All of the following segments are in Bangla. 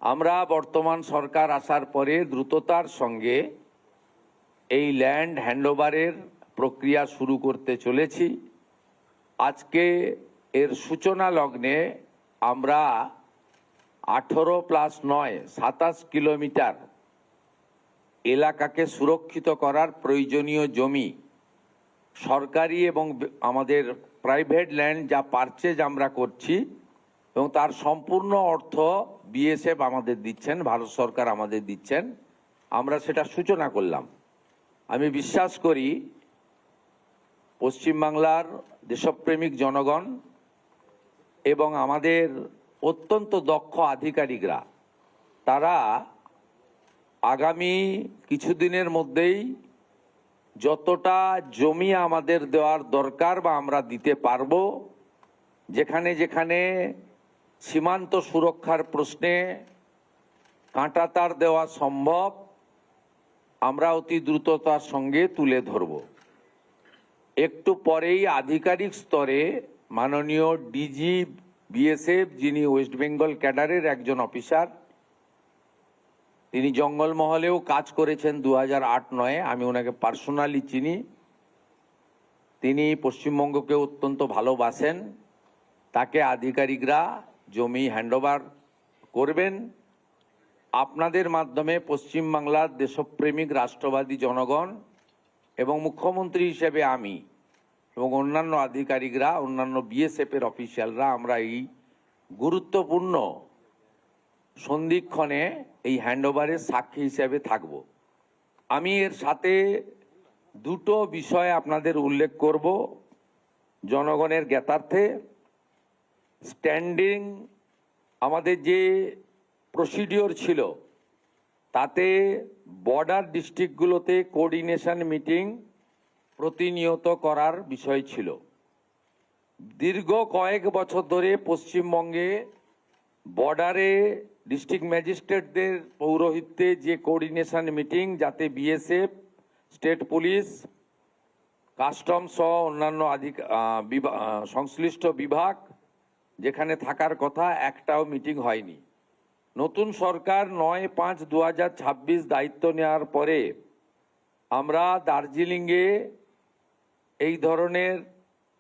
আমরা বর্তমান সরকার আসার পরে দ্রুততার সঙ্গে এই ল্যান্ড হ্যান্ডওভারের প্রক্রিয়া শুরু করতে চলেছি। আজকে এর সূচনা লগ্নে আমরা 18+9 27 কিলোমিটার এলাকাকে সুরক্ষিত করার প্রয়োজনীয় জমি সরকারি এবং আমাদের প্রাইভেট ল্যান্ড যা পারচেজ আমরা করছি এবং তার সম্পূর্ণ অর্থ বিএসএফ আমাদের দিচ্ছেন, ভারত সরকার আমাদের দিচ্ছেন, আমরা সেটা সূচনা করলাম। আমি বিশ্বাস করি পশ্চিমবাংলার দেশপ্রেমিক জনগণ এবং আমাদের অত্যন্ত দক্ষ আধিকারিকরা তারা আগামী কিছুদিনের মধ্যেই যতটা জমি আমাদের দেওয়ার দরকার বা আমরা দিতে পারবো, যেখানে যেখানে সীমান্ত সুরক্ষার প্রশ্নে কাঁটাতার দেওয়া সম্ভব আমরা অতি দ্রুততার সঙ্গে তুলে ধরব। একটু পরেই আধিকারিক স্তরে মাননীয় ডিজি বিএসএফ, যিনি ওয়েস্ট বেঙ্গল ক্যাডারের একজন অফিসার, তিনি জঙ্গলমহলেও কাজ করেছেন 2008-9, আমি ওনাকে পার্সোনালি চিনি। তিনি পশ্চিমবঙ্গকে অত্যন্ত ভালোবাসেন। তাকে আধিকারিকরা জমি হ্যান্ডওভার করবেন। আপনাদের মাধ্যমে পশ্চিমবাংলার দেশপ্রেমিক রাষ্ট্রবাদী জনগণ এবং মুখ্যমন্ত্রী হিসেবে আমি এবং অন্যান্য আধিকারিকরা, অন্যান্য বিএসএফের অফিসিয়ালরা আমরা এই গুরুত্বপূর্ণ সন্ধিক্ষণে এই হ্যান্ডওভারের সাক্ষী হিসেবে থাকব। আমি এর সাথে দুটো বিষয় আপনাদের উল্লেখ করব জনগণের জ্ঞাতার্থে। স্ট্যান্ডিং আমাদের যে প্রসিডিওর ছিল তাতে বর্ডার ডিস্ট্রিক্টগুলোতে কোঅর্ডিনেশন মিটিং প্রতিনিয়ত করার বিষয় ছিল। দীর্ঘ কয়েক বছর ধরে পশ্চিমবঙ্গে বর্ডারে ডিস্ট্রিক্ট ম্যাজিস্ট্রেটদের পৌরোহিত্যে যে কোঅর্ডিনেশন মিটিং, যাতে বিএসএফ, স্টেট পুলিশ, কাস্টম সহ অন্যান্য সংশ্লিষ্ট বিভাগ যেখানে থাকার কথা, একটাও মিটিং হয়নি। নতুন সরকার 9/5/2026 দায়িত্ব নেওয়ার পরে আমরা দার্জিলিংয়ে এই ধরনের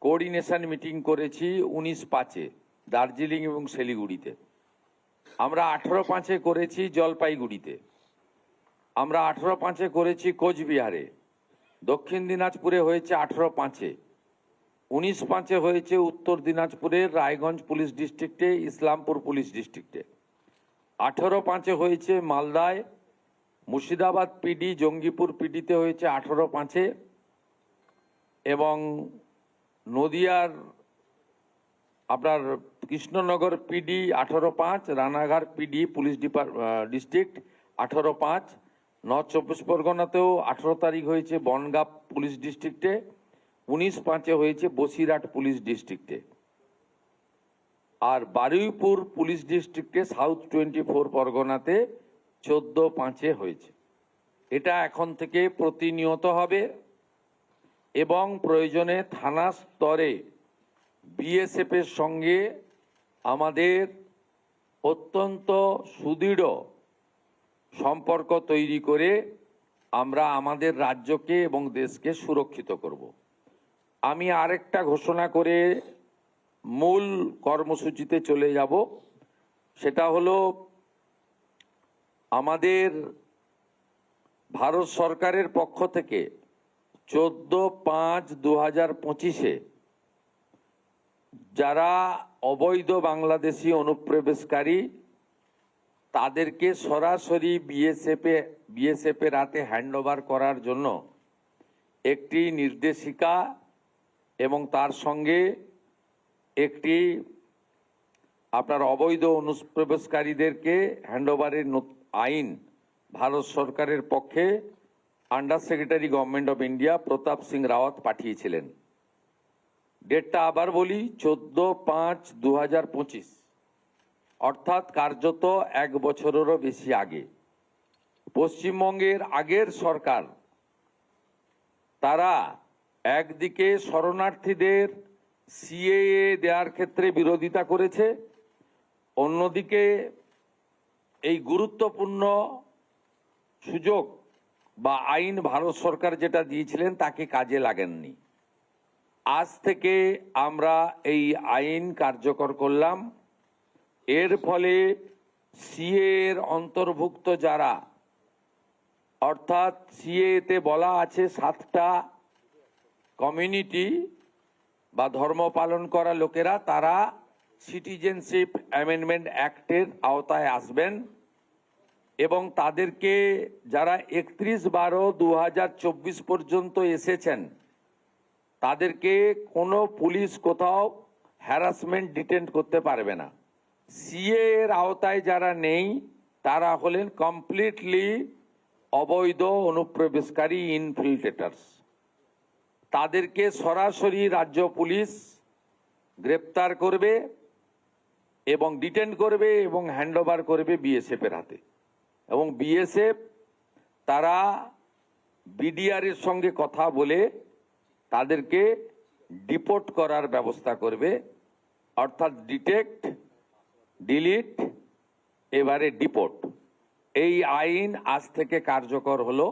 কোঅর্ডিনেশন মিটিং করেছি 19/5-এ দার্জিলিং এবং শিলিগুড়িতে। আমরা 18/5-এ করেছি জলপাইগুড়িতে। আমরা 18/5-এ করেছি কোচবিহারে। দক্ষিণ দিনাজপুরে হয়েছে 18/5-এ। 19/5-এ হয়েছে উত্তর দিনাজপুরের রায়গঞ্জ পুলিশ ডিস্ট্রিক্টে, ইসলামপুর পুলিশ ডিস্ট্রিক্টে। 18/5-এ হয়েছে মালদায়, মুর্শিদাবাদ পিডি, জঙ্গিপুর পিডিতে হয়েছে 18/5-এ, এবং নদিয়ার আপনার Krishnanagar PD 18/5, Ranaghat PD police district 18/5। North 24 পরগনাতেও 18 তারিখ হয়েছে বনগাঁ পুলিশ ডিস্ট্রিক্টে, 19/5-এ হয়েছে বসিরহাট পুলিশ ডিস্ট্রিক্টে। আর বারুইপুর পুলিশ ডিস্ট্রিক্টে সাউথ 24 পরগনাতে 14/5-এ হয়েছে। এটা এখন থেকে প্রতিনিয়ত হবে এবং প্রয়োজনে থানা স্তরে বিএসএফ এর সঙ্গে আমাদের অত্যন্ত সুদৃঢ় সম্পর্ক তৈরি করে আমরা আমাদের রাজ্যকে এবং দেশকে সুরক্ষিত করব। আমি আরেকটা ঘোষণা করে মূল কর্মসূচিতে চলে যাব। সেটা হলো আমাদের ভারত সরকারের পক্ষ থেকে 14/5/2025-এ যারা অবৈধ বাংলাদেশি অনুপ্রবেশকারী তাদেরকে সরাসরি বিএসএফের হাতে হ্যান্ডওভার করার জন্য একটি নির্দেশিকা এবং তার সঙ্গে একটি আপনার অবৈধ অনুপ্রবেশকারীদেরকে হ্যান্ডওভারের আইন ভারত সরকারের পক্ষে under secretary government of India Pratap Singh Rawat পাঠিয়েছিলেন। ডেটটা আবার বলি, 14/5/2025, অর্থাৎ কার্যত 1 বছরেরও বেশি আগে। পশ্চিমবঙ্গের আগের সরকার তারা একদিকে শরণার্থীদের সিএএ দেওয়ার ক্ষেত্রে বিরোধিতা করেছে, অন্যদিকে এই গুরুত্বপূর্ণ সুযোগ বা আইন ভারত সরকার যেটা দিয়েছিলেন তাকে কাজে লাগেননি। আজ থেকে আমরা এই আইন কার্যকর করলাম। এর ফলে সিএ এর অন্তর্ভুক্ত যারা, অর্থাৎ সিএতে বলা আছে 7টা কমিউনিটি বা ধর্ম পালন করা লোকেরা, তারা সিটিজেনশিপ অ্যামেন্ডমেন্ট অ্যাক্টের আওতায় আসবেন এবং তাদেরকে যারা 31/12/2024 পর্যন্ত এসেছেন তাদেরকে কোনো পুলিশ কোথাও হ্যারাসমেন্ট ডিটেন্ট করতে পারবে না। সিএ এর আওতায় যারা নেই তারা হলেন কমপ্লিটলি অবৈধ অনুপ্রবেশকারী ইনফিল্ট্রেটার্স। তাদেরকে সরাসরি রাজ্য পুলিশ গ্রেপ্তার করবে এবং ডিটেন করবে এবং হ্যান্ডওভার করবে বিএসএফ এর হাতে, এবং বিএসএফ তারা বিডিআর এর সঙ্গে কথা বলে তাদেরকে ডিপোর্ট করার ব্যবস্থা করবে, অর্থাৎ ডিটেক্ট, ডিলিট, এবারে ডিপোর্ট। এই আইন আজ থেকে কার্যকর হলো।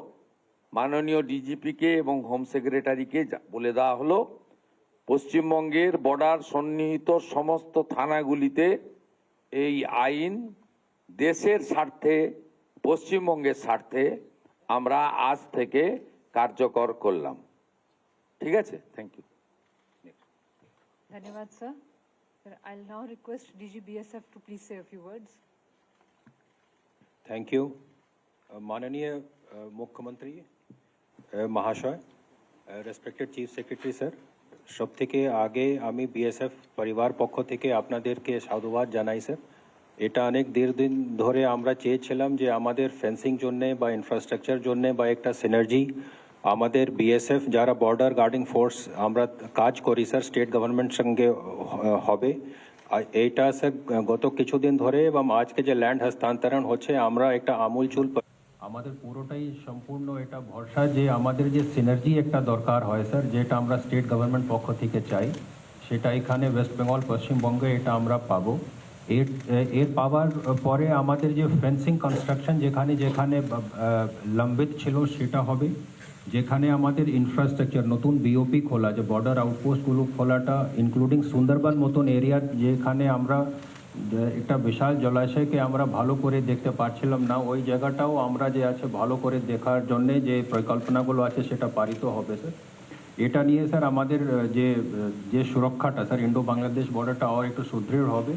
মাননীয় ডিজিপিকে এবং হোম সেক্রেটারিকে বলে দেওয়া হলো পশ্চিমবঙ্গের বর্ডার সন্নিহিত সমস্ত থানাগুলিতে এই আইন দেশের স্বার্থে, পশ্চিমবঙ্গের স্বার্থে আমরা আজ থেকে কার্যকর করলাম। ঠিক আছে, থ্যাংক ইউ। ধন্যবাদ sir. I'll now request DG BSF to please say a few words. Thank you. माननीय मुख्यमंत्री महाशय, রেসপেক্টেড চিফ সেক্রেটারি স্যার, সব থেকে আগে আমি বিএসএফ পরিবার পক্ষ থেকে আপনাদেরকে সাধুবাদ জানাই স্যার। এটা অনেক দীর্ঘদিন ধরে আমরা চেয়েছিলাম যে আমাদের ফেন্সিং জন্য বা ইনফ্রাস্ট্রাকচার জন্য বা একটা সিনার্জি আমাদের বিএসএফ যারা বর্ডার গার্ডিং ফোর্স আমরা কাজ করি স্যার স্টেট গভর্নমেন্ট সঙ্গে হবে। এইটা স্যার গত কিছুদিন ধরে এবং আজকে যে ল্যান্ড হস্তান্তরণ হচ্ছে আমরা একটা আমূলচূল আমাদের পুরোটাই সম্পূর্ণ এটা ভরসা যে আমাদের যে সিনার্জি একটা দরকার হয় স্যার, যেটা আমরা স্টেট গভর্নমেন্ট পক্ষ থেকে চাই, সেটা এখানে ওয়েস্ট বেঙ্গল পশ্চিমবঙ্গে এটা আমরা পাবো। এর পাওয়ার পরে আমাদের যে ফেন্সিং কনস্ট্রাকশন যেখানে যেখানে লম্বিত ছিল সেটা হবে। যেখানে আমাদের ইনফ্রাস্ট্রাকচার নতুন বিওপি খোলা, যে বর্ডার আউটপোস্টগুলো খোলাটা ইনক্লুডিং সুন্দরবন মতন এরিয়া, যেখানে আমরা একটা বিশাল জলাশয়কে আমরা ভালো করে দেখতে পাচ্ছিলাম না, ওই জায়গাটাও আমরা যে আছে ভালো করে দেখার জন্যে যে পরিকল্পনাগুলো আছে সেটা পারিত হবে স্যার। এটা নিয়ে স্যার আমাদের যে সুরক্ষাটা স্যার ইন্ডো বাংলাদেশ বর্ডারটা আর একটু সুদৃঢ় হবে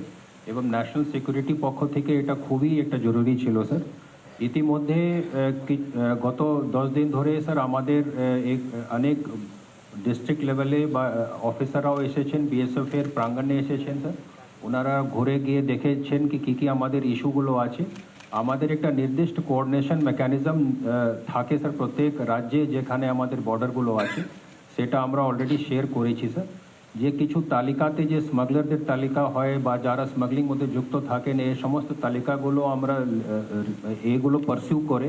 এবং ন্যাশনাল সিকিউরিটি পক্ষ থেকে এটা খুবই একটা জরুরি ছিল স্যার। ইতিমধ্যে গত 10 দিন ধরে স্যার আমাদের অনেক ডিস্ট্রিক্ট লেভেলে বা অফিসাররাও এসেছেন, বিএসএফ এর প্রাঙ্গণে এসেছেন স্যার। ওনারা ঘুরে গিয়ে দেখেছেন কি কী আমাদের ইস্যুগুলো আছে। আমাদের একটা নির্দিষ্ট কোঅর্ডিনেশন মেকানিজম থাকে স্যার প্রত্যেক রাজ্যে যেখানে আমাদের বর্ডারগুলো আছে, সেটা আমরা অলরেডি শেয়ার করেছি স্যার। যে কিছু তালিকাতে যে স্মাগলারদের তালিকা হয় বা যারা স্মাগলিং মধ্যে যুক্ত থাকেন, এই সমস্ত তালিকাগুলো আমরা এইগুলো পারসিউ করে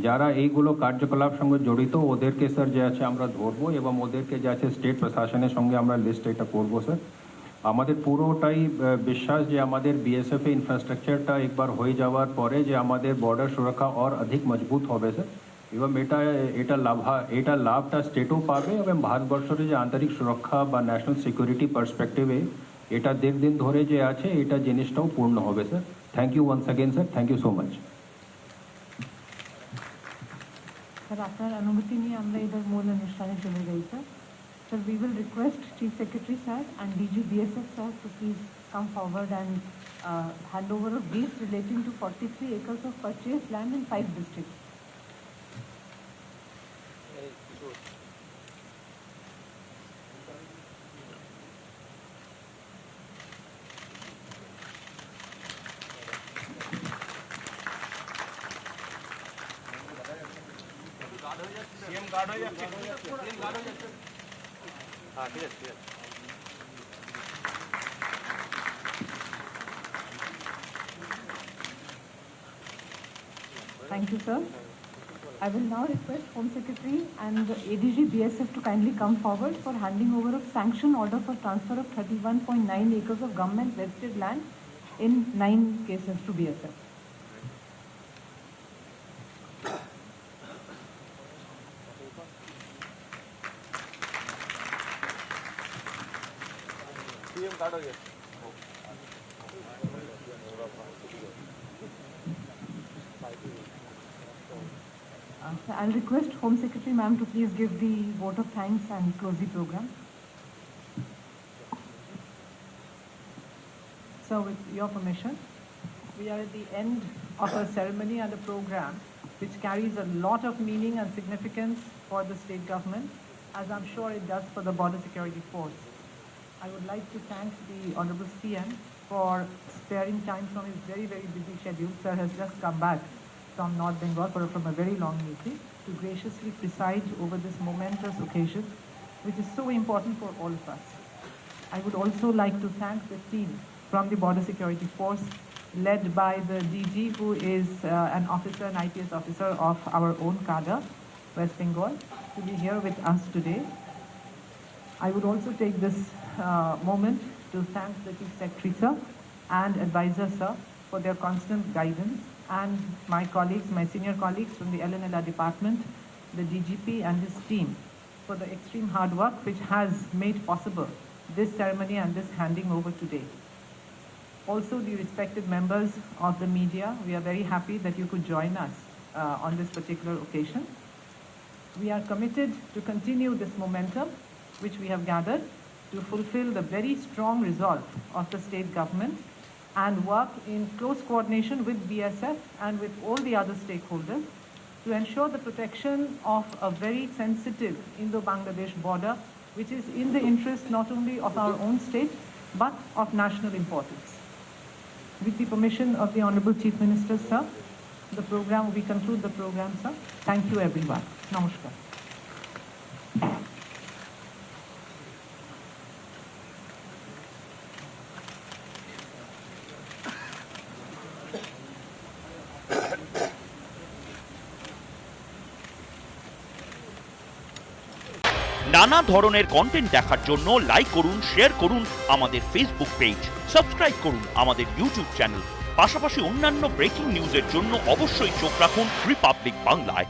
যারা এইগুলো কার্যকলাপ সঙ্গে জড়িত ওদেরকে স্যার যে আছে আমরা ধরবো এবং ওদেরকে যে আছে স্টেট প্রশাসনের সঙ্গে আমরা লিস্ট এটা করবো স্যার। আমাদের পুরোটাই বিশ্বাস যে আমাদের বিএসএফ ইনফ্রাস্ট্রাকচারটা একবার হয়ে যাওয়ার পরে যে আমাদের বর্ডার সুরক্ষা আর অধিক মজবুত হবে স্যার, এবং এটা লাভটা স্টেটও পাবে এবং ভারতবর্ষের যে আন্তরিক সুরক্ষা বা ন্যাশনাল সিকিউরিটি পার্সপেক্টিভে এটা দীর্ঘদিন ধরে যে আছে এটা জিনিসটাও পূর্ণ হবে sir. Thank you once again sir, thank you so much. Sir আপনার অনুমতি নিয়ে আমরা এবার মূল অনুষ্ঠানে চলে যাই স্যার। Sir, we will request Chief Secretary Sir and DG BSF Sir to please come forward and hand over of briefs relating to 43 acres of purchased land in 5 districts. Thank you, sir. I will now request Home Secretary and the ADG BSF to kindly come forward for handing over of sanction order for transfer of 31.9 acres of government vested land in 9 cases to BSF. So I'll request Home Secretary ma'am to please give the vote of thanks and close the program. So with your permission, we are at the end of a ceremony and a program which carries a lot of meaning and significance for the state government, as I'm sure it does for the Border Security Force. I would like to thank the Honorable CM for sparing time from his very, very busy schedule. Sir has just come back from North Bengal from a very long meeting to graciously preside over this momentous occasion, which is so important for all of us. I would also like to thank the team from the Border Security Force, led by the DG, who is an officer, an IPS officer of our own cadre, West Bengal, to be here with us today. I would also take this moment to thank the Chief Secretary, sir, and Advisor, sir, for their constant guidance, and my colleagues, my senior colleagues from the LNLR department, the DGP and his team, for the extreme hard work which has made possible this ceremony and this handing over today. Also, the respected members of the media, we are very happy that you could join us on this particular occasion. We are committed to continue this momentum which we have gathered to fulfill the very strong resolve of the state government and work in close coordination with BSF and with all the other stakeholders to ensure the protection of a very sensitive Indo-Bangladesh border, which is in the interest not only of our own state, but of national importance. With the permission of the Honorable Chief Minister, sir, we conclude the program, sir. Thank you, everyone. Namaskar. নানা ধরনের কন্টেন্ট দেখার জন্য লাইক করুন, শেয়ার করুন আমাদের ফেসবুক পেজ, সাবস্ক্রাইব করুন আমাদের ইউটিউব চ্যানেল। পাশাপাশি অন্যান্য ব্রেকিং নিউজের জন্য অবশ্যই চোখ রাখুন রিপাবলিক বাংলায়।